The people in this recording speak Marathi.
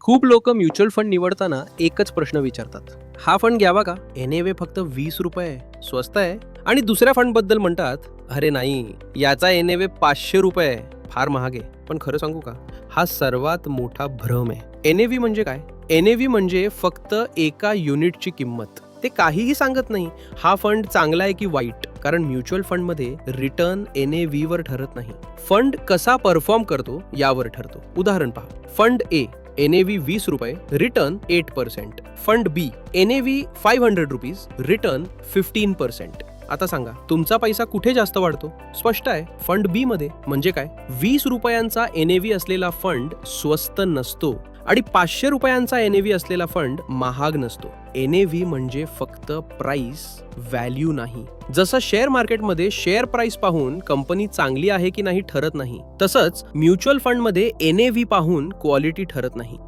खूप लोक म्युच्युअल फंड निवडताना एकच प्रश्न विचारतात, हा फंड घ्यावा का? एनएवे फक्त 20 रुपये आहे, स्वस्त आहे. आणि दुसऱ्या फंड बद्दल म्हणतात, अरे नाही, याचा एनएवे 500 रुपये आहे, फार महाग आहे. पण खरं सांगू का, हा सर्वात मोठा भ्रम आहे. एनएव्ही म्हणजे काय? एनएव्ही म्हणजे फक्त एका युनिटची किंमत. ते काहीही सांगत नाही हा फंड चांगला आहे की वाईट, कारण म्युच्युअल फंडमध्ये रिटर्न एनएव्ही वर ठरत नाही. फंड कसा परफॉर्म करतो यावर ठरतो. उदाहरण पहा, फंड ए एनएव्ही 20 रुपये, रिटर्न 8%. फंड बी एनएव्ही 500 रुपीज, रिटर्न 15%. आता सांगा, तुमचा पैसा कुठे जास्त वाढतो? स्पष्ट आहे, फंड बी मध्ये. म्हणजे काय? 20 रुपयांचा एनएव्ही असलेला फंड स्वस्त नसतो आणि 500 रुपयांचा एनएव्ही असलेला फंड महाग नसतो. एनएव्ही म्हणजे फक्त प्राइस, व्हॅल्यू नाही. जसं शेअर मार्केटमध्ये शेअर प्राइस पाहून कंपनी चांगली आहे की नाही ठरत नाही, तसंच म्युच्युअल फंडमध्ये एनएव्ही पाहून क्वालिटी ठरत नाही.